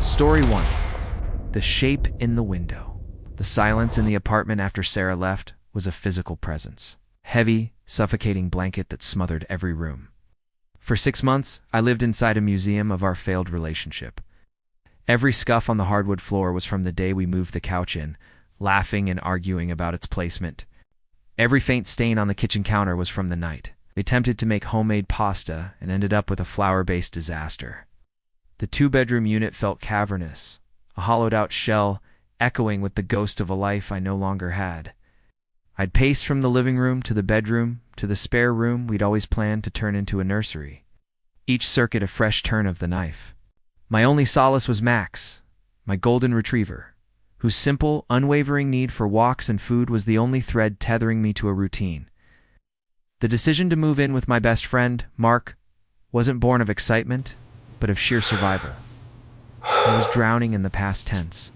Story 1. The shape in the window. The silence in the apartment after Sarah left was a physical presence. Heavy, suffocating blanket that smothered every room. For 6 months, I lived inside a museum of our failed relationship. Every scuff on the hardwood floor was from the day we moved the couch in, laughing and arguing about its placement. Every faint stain on the kitchen counter was from the night. We attempted to make homemade pasta and ended up with a flour-based disaster. The 2-bedroom unit felt cavernous, a hollowed-out shell echoing with the ghost of a life I no longer had. I'd pace from the living room to the bedroom to the spare room we'd always planned to turn into a nursery, each circuit a fresh turn of the knife. My only solace was Max, my golden retriever, whose simple, unwavering need for walks and food was the only thread tethering me to a routine. The decision to move in with my best friend, Mark, wasn't born of excitement, but of sheer survival. I was drowning in the past tense.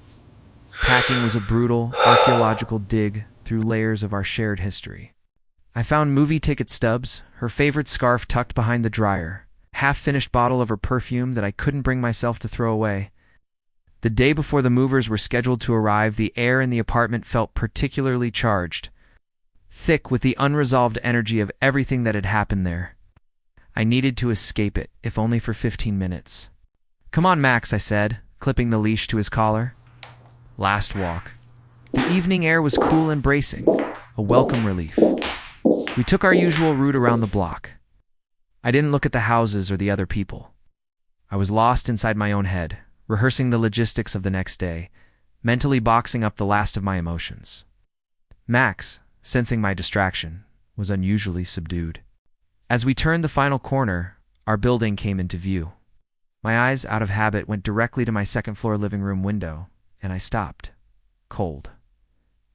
Packing was a brutal, archaeological dig through layers of our shared history. I found movie ticket stubs, her favorite scarf tucked behind the dryer, half-finished bottle of her perfume that I couldn't bring myself to throw away. The day before the movers were scheduled to arrive, the air in the apartment felt particularly charged, thick with the unresolved energy of everything that had happened there. I needed to escape it, if only for 15 minutes. "Come on, Max," I said, clipping the leash to his collar. Last walk. The evening air was cool and bracing, a welcome relief. We took our usual route around the block. I didn't look at the houses or the other people. I was lost inside my own head, rehearsing the logistics of the next day, mentally boxing up the last of my emotions. Max, sensing my distraction, was unusually subdued. As we turned the final corner, our building came into view. My eyes, out of habit, went directly to my second-floor living room window, and I stopped, cold.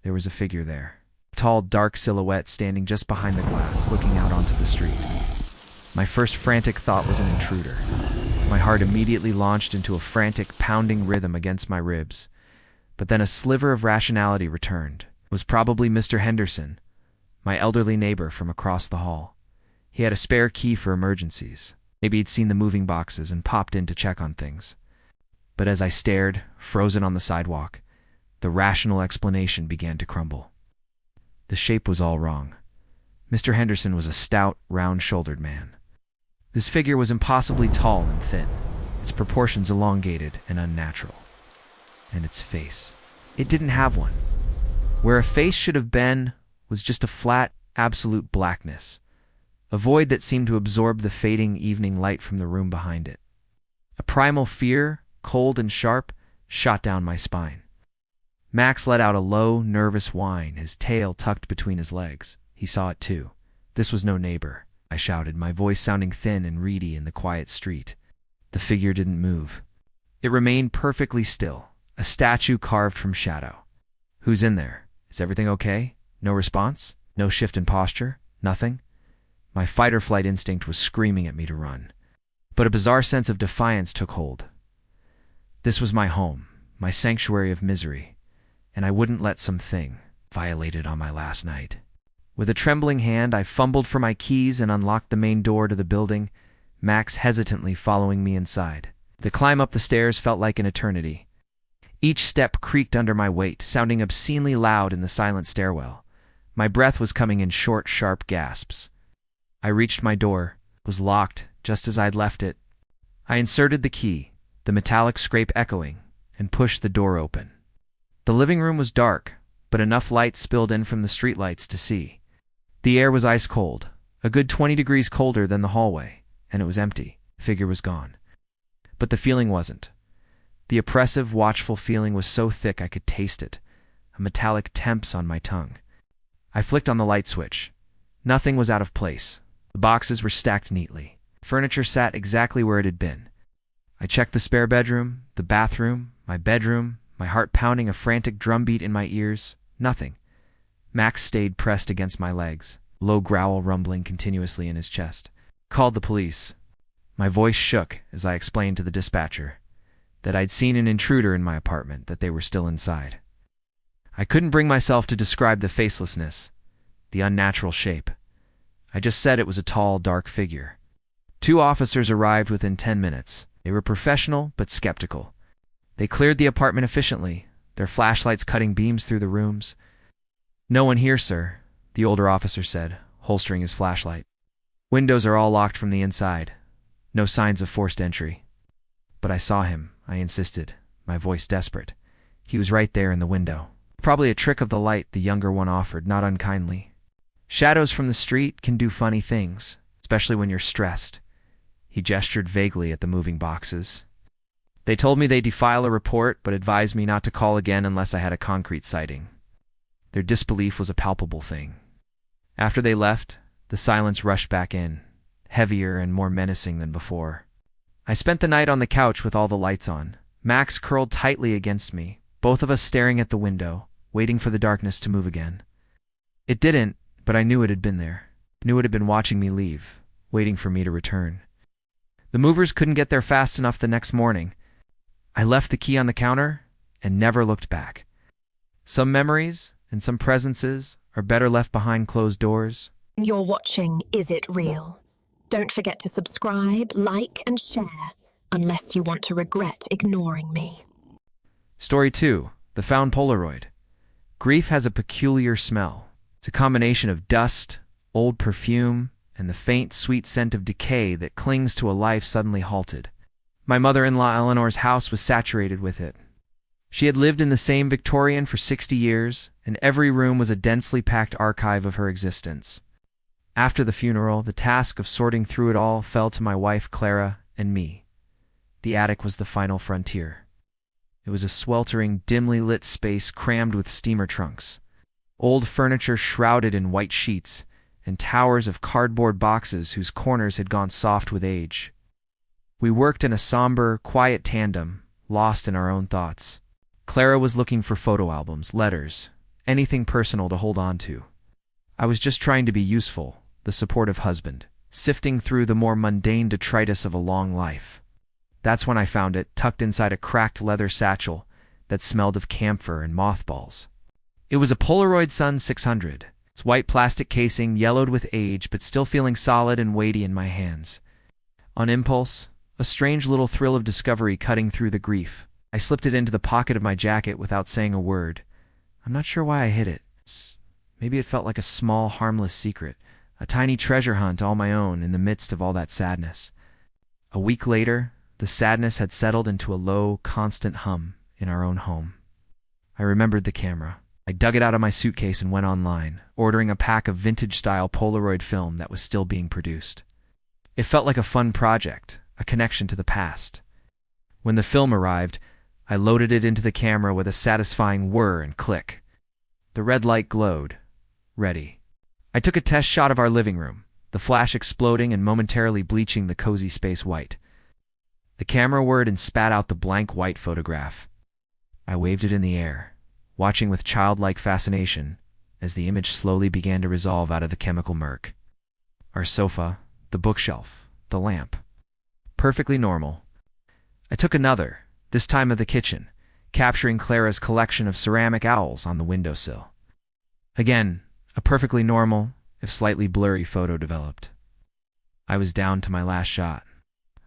There was a figure there, a tall, dark silhouette standing just behind the glass, looking out onto the street. My first frantic thought was an intruder. My heart immediately launched into a frantic, pounding rhythm against my ribs. But then a sliver of rationality returned. It was probably Mr. Henderson, my elderly neighbor from across the hall. He had a spare key for emergencies. Maybe he'd seen the moving boxes and popped in to check on things. But as I stared, frozen on the sidewalk, the rational explanation began to crumble. The shape was all wrong. Mr. Henderson was a stout, round-shouldered man. This figure was impossibly tall and thin, its proportions elongated and unnatural. And its face. It didn't have one. Where a face should have been was just a flat, absolute blackness, a void that seemed to absorb the fading evening light from the room behind it. A primal fear, cold and sharp, shot down my spine. Max let out a low, nervous whine, his tail tucked between his legs. He saw it too. This was no neighbor, I shouted, my voice sounding thin and reedy in the quiet street. The figure didn't move. It remained perfectly still, a statue carved from shadow. "Who's in there? Is everything okay?" No response? No shift in posture? Nothing? My fight-or-flight instinct was screaming at me to run. But a bizarre sense of defiance took hold. This was my home, my sanctuary of misery, and I wouldn't let something violate it on my last night. With a trembling hand, I fumbled for my keys and unlocked the main door to the building, Max hesitantly following me inside. The climb up the stairs felt like an eternity. Each step creaked under my weight, sounding obscenely loud in the silent stairwell. My breath was coming in short, sharp gasps. I reached my door. It was locked, just as I'd left it. I inserted the key, the metallic scrape echoing, and pushed the door open. The living room was dark, but enough light spilled in from the streetlights to see. The air was ice cold, a good 20 degrees colder than the hallway, and it was empty. The figure was gone. But the feeling wasn't. The oppressive, watchful feeling was so thick I could taste it, a metallic temps on my tongue. I flicked on the light switch. Nothing was out of place. The boxes were stacked neatly. Furniture sat exactly where it had been. I checked the spare bedroom, the bathroom, my bedroom, my heart pounding a frantic drumbeat in my ears. Nothing. Max stayed pressed against my legs, low growl rumbling continuously in his chest. Called the police. My voice shook as I explained to the dispatcher that I'd seen an intruder in my apartment, that they were still inside. I couldn't bring myself to describe the facelessness, the unnatural shape. I just said it was a tall, dark figure. 2 officers arrived within 10 minutes. They were professional but skeptical. They cleared the apartment efficiently, their flashlights cutting beams through the rooms. "No one here, sir," the older officer said, holstering his flashlight. "Windows are all locked from the inside. No signs of forced entry." "But I saw him," I insisted, my voice desperate. "He was right there in the window." "Probably a trick of the light," the younger one offered, not unkindly. "Shadows from the street can do funny things, especially when you're stressed." He gestured vaguely at the moving boxes. "They told me they'd file a report, but advised me not to call again unless I had a concrete sighting." Their disbelief was a palpable thing. After they left, the silence rushed back in, heavier and more menacing than before. I spent the night on the couch with all the lights on, Max curled tightly against me, both of us staring at the window, waiting for the darkness to move again. It didn't, but I knew it had been there. Knew it had been watching me leave, waiting for me to return. The movers couldn't get there fast enough the next morning. I left the key on the counter and never looked back. Some memories and some presences are better left behind closed doors. You're watching Is It Real? Don't forget to subscribe, like, and share, unless you want to regret ignoring me. Story 2. The Found Polaroid. Grief has a peculiar smell. It's a combination of dust, old perfume, and the faint, sweet scent of decay that clings to a life suddenly halted. My mother-in-law Eleanor's house was saturated with it. She had lived in the same Victorian for 60 years, and every room was a densely packed archive of her existence. After the funeral, the task of sorting through it all fell to my wife Clara and me. The attic was the final frontier. It was a sweltering, dimly lit space crammed with steamer trunks, old furniture shrouded in white sheets, and towers of cardboard boxes whose corners had gone soft with age. We worked in a somber, quiet tandem, lost in our own thoughts. Clara was looking for photo albums, letters, anything personal to hold on to. I was just trying to be useful, the supportive husband, sifting through the more mundane detritus of a long life. That's when I found it, tucked inside a cracked leather satchel that smelled of camphor and mothballs. It was a Polaroid Sun 600, its white plastic casing yellowed with age but still feeling solid and weighty in my hands. On impulse, a strange little thrill of discovery cutting through the grief, I slipped it into the pocket of my jacket without saying a word. I'm not sure why I hid it. Maybe it felt like a small, harmless secret, a tiny treasure hunt all my own in the midst of all that sadness. A week later, the sadness had settled into a low, constant hum in our own home. I remembered the camera. I dug it out of my suitcase and went online, ordering a pack of vintage-style Polaroid film that was still being produced. It felt like a fun project, a connection to the past. When the film arrived, I loaded it into the camera with a satisfying whir and click. The red light glowed. Ready. I took a test shot of our living room, the flash exploding and momentarily bleaching the cozy space white. The camera whirred and spat out the blank white photograph. I waved it in the air, watching with childlike fascination as the image slowly began to resolve out of the chemical murk. Our sofa, the bookshelf, the lamp. Perfectly normal. I took another, this time of the kitchen, capturing Clara's collection of ceramic owls on the windowsill. Again, a perfectly normal, if slightly blurry photo developed. I was down to my last shot.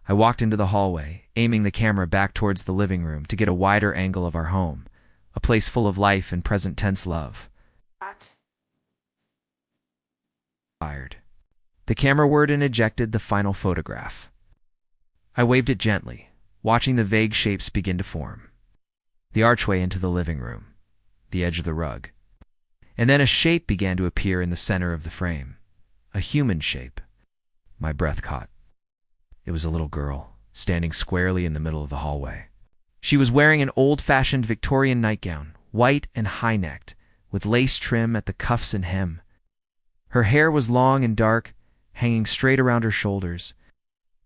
I walked into the hallway, aiming the camera back towards the living room to get a wider angle of our home, a place full of life and present tense love. Fired. The camera whirred and ejected the final photograph. I waved it gently, watching the vague shapes begin to form. The archway into the living room, the edge of the rug. And then a shape began to appear in the center of the frame. A human shape. My breath caught. It was a little girl, standing squarely in the middle of the hallway. She was wearing an old-fashioned Victorian nightgown, white and high-necked, with lace trim at the cuffs and hem. Her hair was long and dark, hanging straight around her shoulders.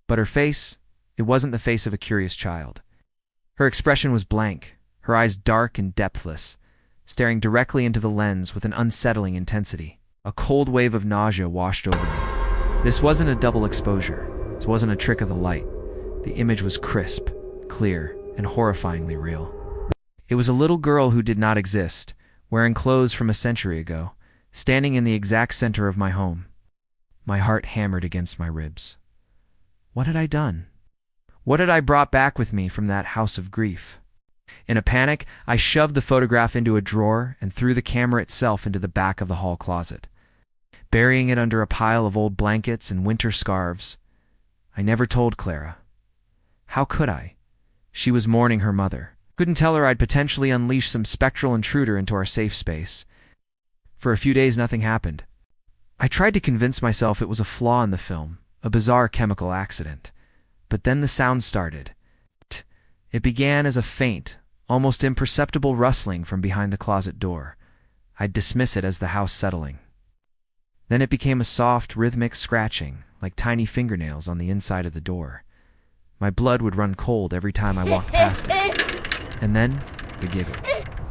But her face, it wasn't the face of a curious child. Her expression was blank, her eyes dark and depthless, staring directly into the lens with an unsettling intensity. A cold wave of nausea washed over me. This wasn't a double exposure. This wasn't a trick of the light. The image was crisp, clear, and horrifyingly real. It was a little girl who did not exist, wearing clothes from a century ago, standing in the exact center of my home. My heart hammered against my ribs. What had I done? What had I brought back with me from that house of grief? In a panic, I shoved the photograph into a drawer and threw the camera itself into the back of the hall closet, burying it under a pile of old blankets and winter scarves. I never told Clara. How could I? She was mourning her mother. Couldn't tell her I'd potentially unleash some spectral intruder into our safe space. For a few days, nothing happened. I tried to convince myself it was a flaw in the film, a bizarre chemical accident. But then the sound started. It began as a faint, almost imperceptible rustling from behind the closet door. I'd dismiss it as the house settling. Then it became a soft, rhythmic scratching, like tiny fingernails on the inside of the door. My blood would run cold every time I walked past it. And then, the giggle.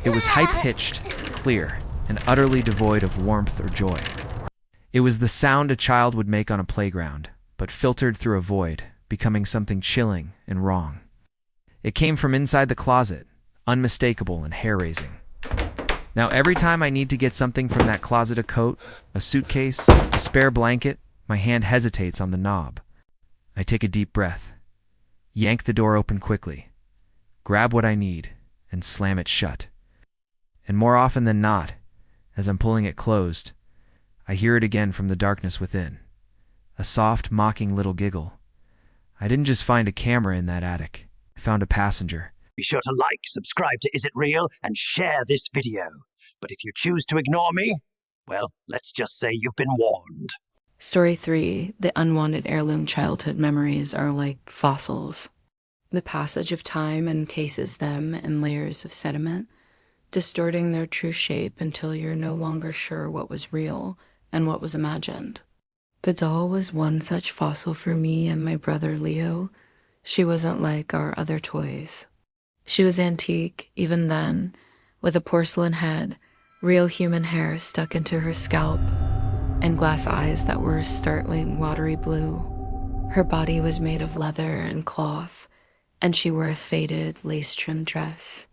It was high-pitched, clear, and utterly devoid of warmth or joy. It was the sound a child would make on a playground, but filtered through a void, becoming something chilling and wrong. It came from inside the closet, unmistakable and hair-raising. Now every time I need to get something from that closet, a coat, a suitcase, a spare blanket, my hand hesitates on the knob. I take a deep breath, yank the door open quickly, grab what I need, and slam it shut. And more often than not, as I'm pulling it closed, I hear it again from the darkness within. A soft, mocking little giggle. I didn't just find a camera in that attic. I found a passenger. Be sure to like, subscribe to Is It Real, and share this video. But if you choose to ignore me, well, let's just say you've been warned. Story 3. The unwanted heirloom childhood memories are like fossils. The passage of time encases them in layers of sediment, distorting their true shape until you're no longer sure what was real and what was imagined. The doll was one such fossil for me and my brother Leo. She wasn't like our other toys. She was antique, even then, with a porcelain head, real human hair stuck into her scalp, and glass eyes that were a startling watery blue. Her body was made of leather and cloth, and she wore a faded, lace-trimmed dress.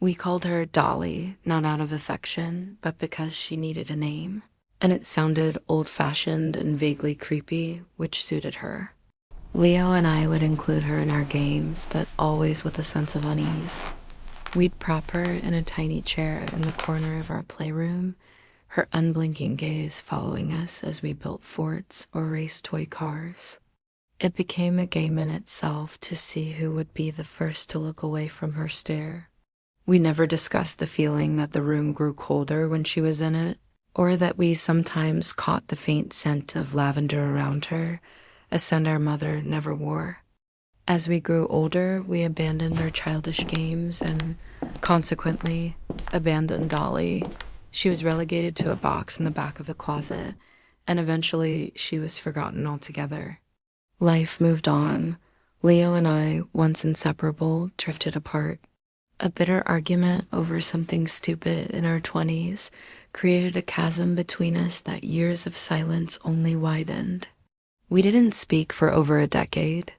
We called her Dolly, not out of affection, but because she needed a name, and it sounded old-fashioned and vaguely creepy, which suited her. Leo and I would include her in our games, but always with a sense of unease. We'd prop her in a tiny chair in the corner of our playroom, her unblinking gaze following us as we built forts or raced toy cars. It became a game in itself to see who would be the first to look away from her stare. We never discussed the feeling that the room grew colder when she was in it, or that we sometimes caught the faint scent of lavender around her, a scent our mother never wore. As we grew older, we abandoned our childish games and, consequently, abandoned Dolly. She was relegated to a box in the back of the closet, and eventually she was forgotten altogether. Life moved on. Leo and I, once inseparable, drifted apart. A bitter argument over something stupid in our 20s created a chasm between us that years of silence only widened. We didn't speak for over a decade.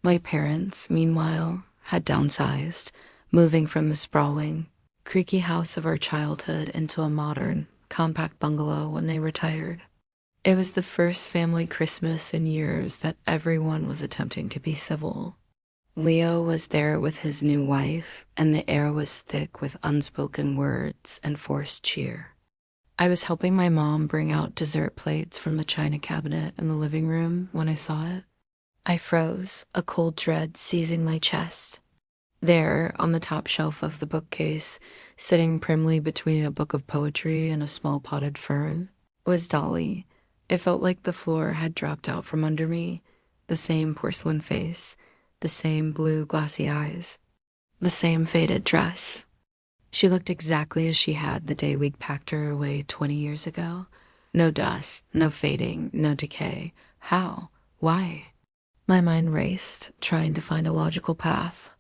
My parents, meanwhile, had downsized, moving from the sprawling, creaky house of our childhood into a modern, compact bungalow when they retired. It was the first family Christmas in years that everyone was attempting to be civil. Leo was there with his new wife, and the air was thick with unspoken words and forced cheer. I was helping my mom bring out dessert plates from the china cabinet in the living room when I saw it. I froze, a cold dread seizing my chest. There, on the top shelf of the bookcase, sitting primly between a book of poetry and a small potted fern, was Dolly. It felt like the floor had dropped out from under me, the same porcelain face, the same blue glassy eyes, the same faded dress. She looked exactly as she had the day we'd packed her away 20 years ago. No dust, no fading, no decay. How? Why? My mind raced, trying to find a logical path.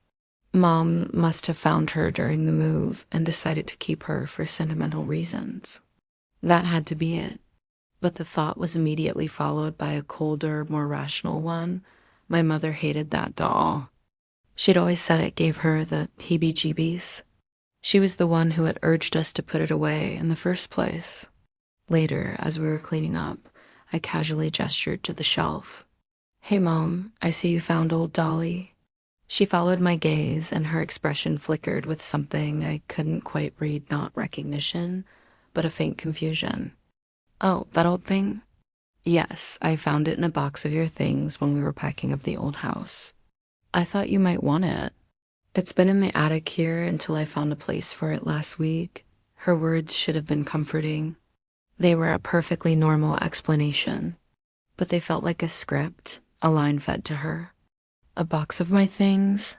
Mom must have found her during the move and decided to keep her for sentimental reasons. That had to be it. But the thought was immediately followed by a colder, more rational one. My mother hated that doll. She'd always said it gave her the heebie-jeebies. She was the one who had urged us to put it away in the first place. Later, as we were cleaning up, I casually gestured to the shelf. "Hey, Mom, I see you found old Dolly." She followed my gaze, and her expression flickered with something I couldn't quite read, not recognition, but a faint confusion. "Oh, that old thing? Yes, I found it in a box of your things when we were packing up the old house. I thought you might want it. It's been in the attic here until I found a place for it last week." Her words should have been comforting. They were a perfectly normal explanation, but they felt like a script, a line fed to her. A box of my things?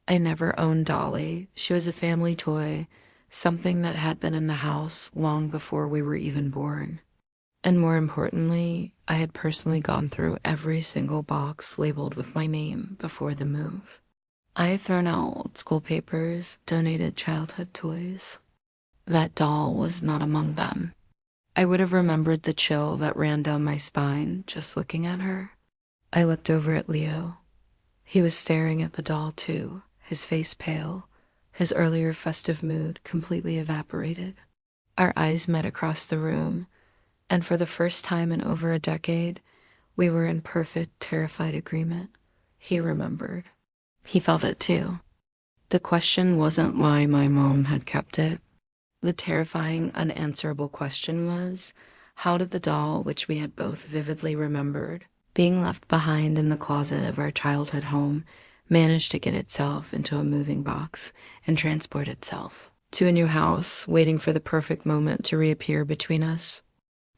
I never owned Dolly. She was a family toy, something that had been in the house long before we were even born. And more importantly, I had personally gone through every single box labeled with my name before the move. I had thrown out old school papers, donated childhood toys. That doll was not among them. I would have remembered the chill that ran down my spine just looking at her. I looked over at Leo. He was staring at the doll too, his face pale, his earlier festive mood completely evaporated. Our eyes met across the room, and for the first time in over a decade, we were in perfect, terrified agreement. He remembered. He felt it too. The question wasn't why my mom had kept it. The terrifying, unanswerable question was, how did the doll, which we had both vividly remembered, being left behind in the closet of our childhood home, manage to get itself into a moving box and transport itself to a new house, waiting for the perfect moment to reappear between us?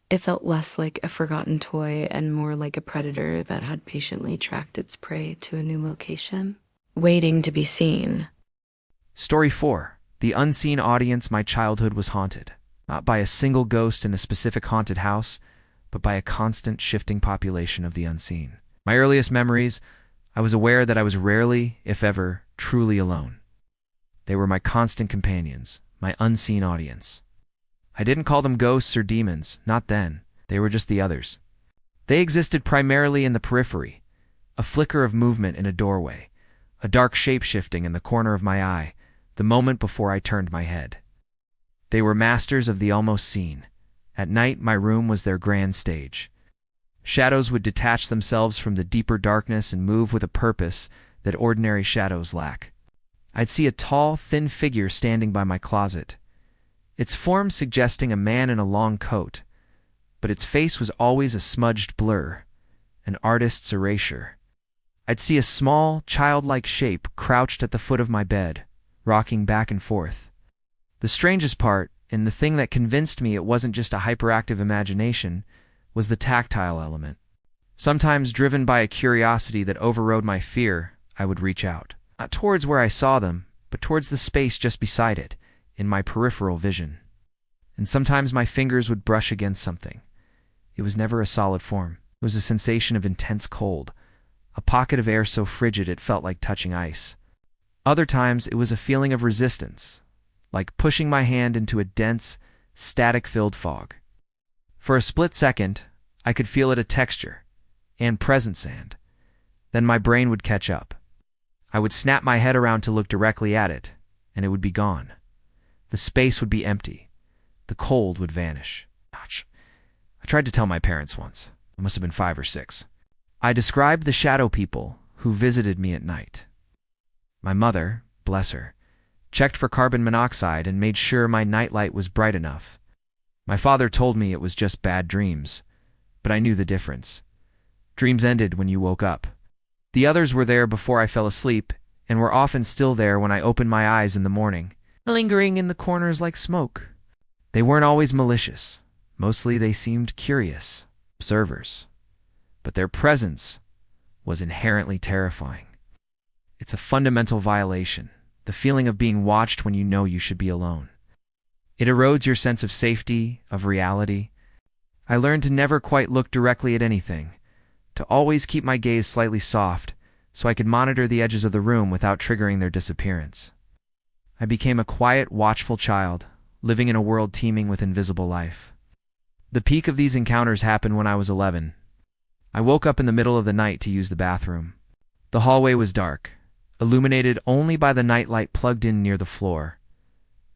It felt less like a forgotten toy and more like a predator that had patiently tracked its prey to a new location, waiting to be seen. Story 4. The unseen audience. My childhood was haunted, not by a single ghost in a specific haunted house, but by a constant shifting population of the unseen. My earliest memories, I was aware that I was rarely, if ever, truly alone. They were my constant companions, my unseen audience. I didn't call them ghosts or demons, not then. They were just the others. They existed primarily in the periphery, a flicker of movement in a doorway, a dark shape-shifting in the corner of my eye, the moment before I turned my head. They were masters of the almost seen. At night, my room was their grand stage. Shadows would detach themselves from the deeper darkness and move with a purpose that ordinary shadows lack. I'd see a tall, thin figure standing by my closet, its form suggesting a man in a long coat, but its face was always a smudged blur, an artist's erasure. I'd see a small, childlike shape crouched at the foot of my bed, rocking back and forth. The strangest part, and the thing that convinced me it wasn't just a hyperactive imagination, was the tactile element. Sometimes driven by a curiosity that overrode my fear, I would reach out, not towards where I saw them, but towards the space just beside it, in my peripheral vision. And sometimes my fingers would brush against something. It was never a solid form. It was a sensation of intense cold, a pocket of air so frigid it felt like touching ice. Other times it was a feeling of resistance, like pushing my hand into a dense, static-filled fog. For a split second, I could feel it a texture, and presence, and then my brain would catch up. I would snap my head around to look directly at it, and it would be gone. The space would be empty. The cold would vanish. Ouch. I tried to tell my parents once. I must have been 5 or 6. I described the shadow people who visited me at night. My mother, bless her, checked for carbon monoxide and made sure my nightlight was bright enough. My father told me it was just bad dreams, but I knew the difference. Dreams ended when you woke up. The others were there before I fell asleep, and were often still there when I opened my eyes in the morning, lingering in the corners like smoke. They weren't always malicious. Mostly they seemed curious, observers. But their presence was inherently terrifying. It's a fundamental violation, the feeling of being watched when you know you should be alone. It erodes your sense of safety, of reality. I learned to never quite look directly at anything, to always keep my gaze slightly soft, so I could monitor the edges of the room without triggering their disappearance. I became a quiet, watchful child, living in a world teeming with invisible life. The peak of these encounters happened when I was 11. I woke up in the middle of the night to use the bathroom. The hallway was dark, illuminated only by the nightlight plugged in near the floor.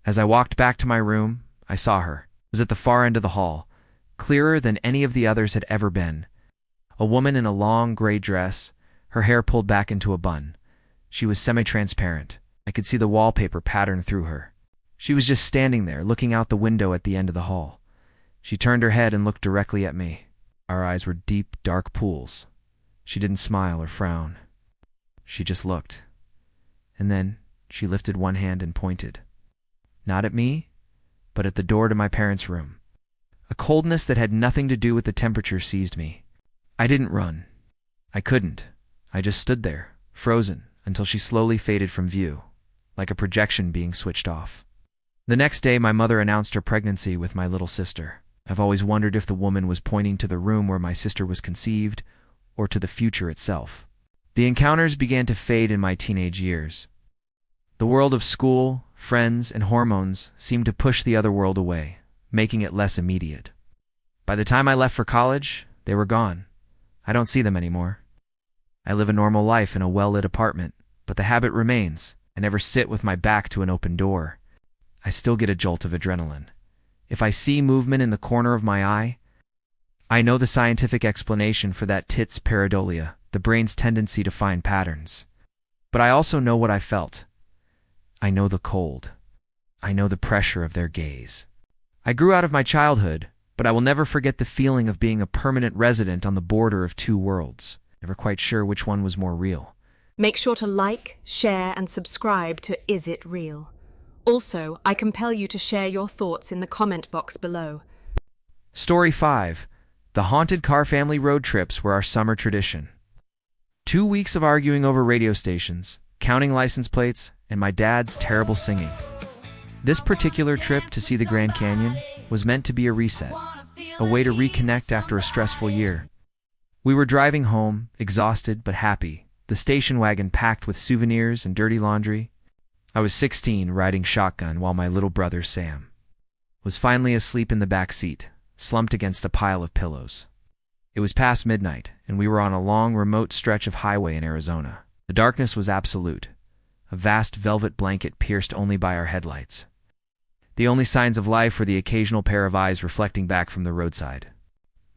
As I walked back to my room, I saw her. It was at the far end of the hall, clearer than any of the others had ever been. A woman in a long gray dress, her hair pulled back into a bun. She was semi-transparent. I could see the wallpaper pattern through her. She was just standing there, looking out the window at the end of the hall. She turned her head and looked directly at me. Our eyes were deep, dark pools. She didn't smile or frown. She just looked. And then she lifted one hand and pointed. Not at me, but at the door to my parents' room. A coldness that had nothing to do with the temperature seized me. I didn't run. I couldn't. I just stood there, frozen, until she slowly faded from view, like a projection being switched off. The next day, my mother announced her pregnancy with my little sister. I've always wondered if the woman was pointing to the room where my sister was conceived, or to the future itself. The encounters began to fade in my teenage years. The world of school, friends, and hormones seemed to push the other world away, making it less immediate. By the time I left for college, they were gone. I don't see them anymore. I live a normal life in a well-lit apartment, but the habit remains. I never sit with my back to an open door. I still get a jolt of adrenaline. If I see movement in the corner of my eye, I know the scientific explanation for that tits pareidolia, the brain's tendency to find patterns. But I also know what I felt. I know the cold. I know the pressure of their gaze. I grew out of my childhood, but I will never forget the feeling of being a permanent resident on the border of two worlds, never quite sure which one was more real. Make sure to like, share, and subscribe to Is It Real? Also, I compel you to share your thoughts in the comment box below. Story 5. The haunted car family road trips were our summer tradition. 2 weeks of arguing over radio stations, counting license plates, and my dad's terrible singing. This particular trip to see the Grand Canyon was meant to be a reset, a way to reconnect after a stressful year. We were driving home, exhausted but happy, the station wagon packed with souvenirs and dirty laundry. I was 16, riding shotgun, while my little brother, Sam, was finally asleep in the back seat, slumped against a pile of pillows. It was past midnight, and we were on a long, remote stretch of highway in Arizona. The darkness was absolute, a vast velvet blanket pierced only by our headlights. The only signs of life were the occasional pair of eyes reflecting back from the roadside.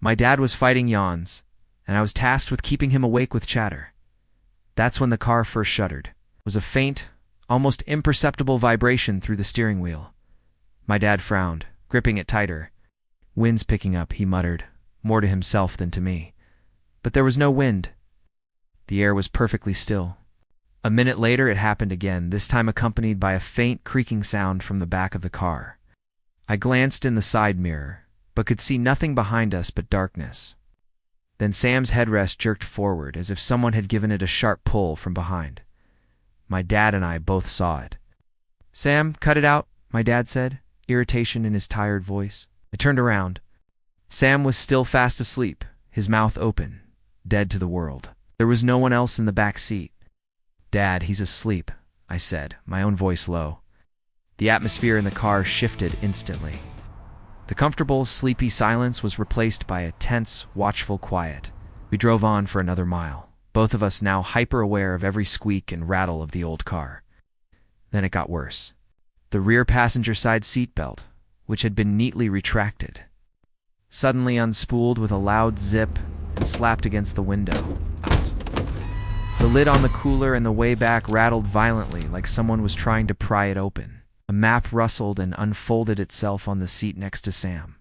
My dad was fighting yawns, and I was tasked with keeping him awake with chatter. That's when the car first shuddered. It was a faint, almost imperceptible vibration through the steering wheel. My dad frowned, gripping it tighter. Wind's picking up, he muttered, more to himself than to me. But there was no wind. The air was perfectly still. A minute later it happened again, this time accompanied by a faint creaking sound from the back of the car. I glanced in the side mirror, but could see nothing behind us but darkness. Then Sam's headrest jerked forward, as if someone had given it a sharp pull from behind. My dad and I both saw it. "Sam, cut it out," my dad said, irritation in his tired voice. I turned around. Sam was still fast asleep, his mouth open, dead to the world. There was no one else in the back seat. "Dad, he's asleep," I said, my own voice low. The atmosphere in the car shifted instantly. The comfortable, sleepy silence was replaced by a tense, watchful quiet. We drove on for another mile, both of us now hyper-aware of every squeak and rattle of the old car. Then it got worse. The rear passenger side seatbelt, which had been neatly retracted, suddenly unspooled with a loud zip and slapped against the window. Out. The lid on the cooler and the way back rattled violently, like someone was trying to pry it open. A map rustled and unfolded itself on the seat next to Sam.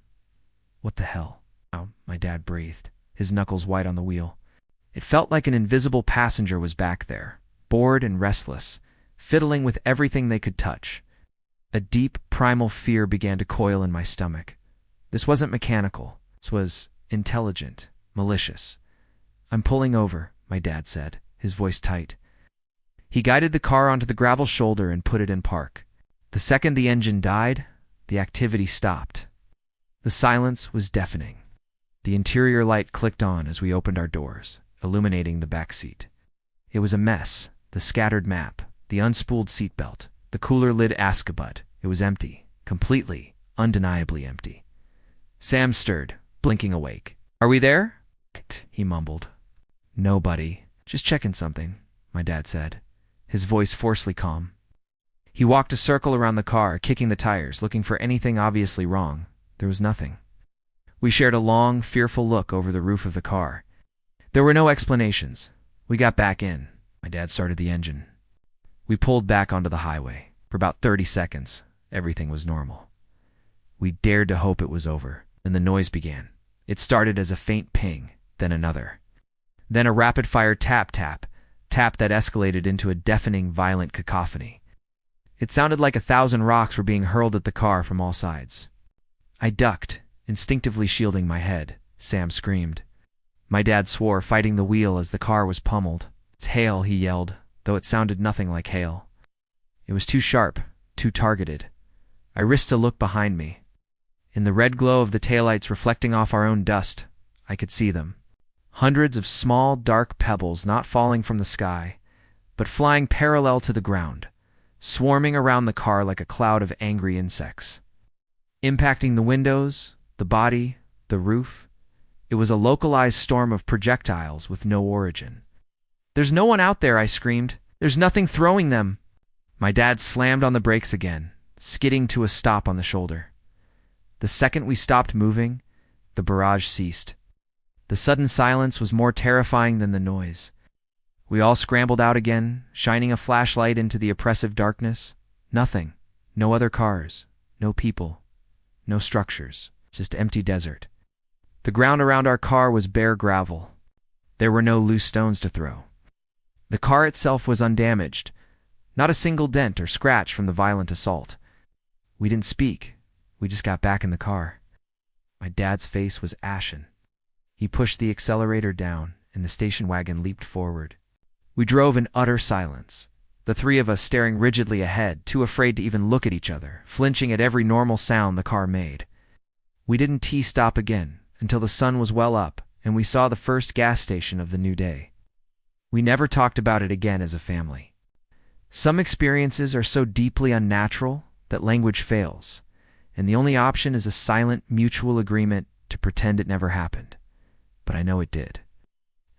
"What the hell?" "Oh," my dad breathed, his knuckles white on the wheel. It felt like an invisible passenger was back there, bored and restless, fiddling with everything they could touch. A deep, primal fear began to coil in my stomach. This wasn't mechanical. This was intelligent, malicious. "I'm pulling over," my dad said, his voice tight. He guided the car onto the gravel shoulder and put it in park. The second the engine died, the activity stopped. The silence was deafening. The interior light clicked on as we opened our doors, illuminating the back seat. It was a mess. The scattered map, the unspooled seatbelt, the cooler lid askabut. It was empty, completely, undeniably empty. Sam stirred, blinking awake. "Are we there?" he mumbled. "No, buddy. Just checking something," my dad said, his voice forcefully calm. He walked a circle around the car, kicking the tires, looking for anything obviously wrong. There was nothing. We shared a long, fearful look over the roof of the car. There were no explanations. We got back in. My dad started the engine. We pulled back onto the highway. For about 30 seconds, everything was normal. We dared to hope it was over, and the noise began. It started as a faint ping, then another. Then a rapid-fire tap that escalated into a deafening, violent cacophony. It sounded like 1,000 rocks were being hurled at the car from all sides. I ducked, instinctively shielding my head. Sam screamed. My dad swore, fighting the wheel as the car was pummeled. "It's hail," he yelled, though it sounded nothing like hail. It was too sharp, too targeted. I risked a look behind me. In the red glow of the taillights reflecting off our own dust, I could see them. Hundreds of small, dark pebbles not falling from the sky, but flying parallel to the ground, swarming around the car like a cloud of angry insects. Impacting the windows, the body, the roof. It was a localized storm of projectiles with no origin. "There's no one out there," I screamed. "There's nothing throwing them." My dad slammed on the brakes again, skidding to a stop on the shoulder. The second we stopped moving, the barrage ceased. The sudden silence was more terrifying than the noise. We all scrambled out again, shining a flashlight into the oppressive darkness. Nothing. No other cars. No people. No structures. Just empty desert. The ground around our car was bare gravel. There were no loose stones to throw. The car itself was undamaged. Not a single dent or scratch from the violent assault. We didn't speak. We just got back in the car. My dad's face was ashen. He pushed the accelerator down, and the station wagon leaped forward. We drove in utter silence, the three of us staring rigidly ahead, too afraid to even look at each other, flinching at every normal sound the car made. We didn't T-stop again until the sun was well up, and we saw the first gas station of the new day. We never talked about it again as a family. Some experiences are so deeply unnatural that language fails, and the only option is a silent, mutual agreement to pretend it never happened. But I know it did.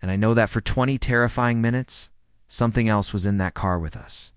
And I know that for 20 terrifying minutes, something else was in that car with us.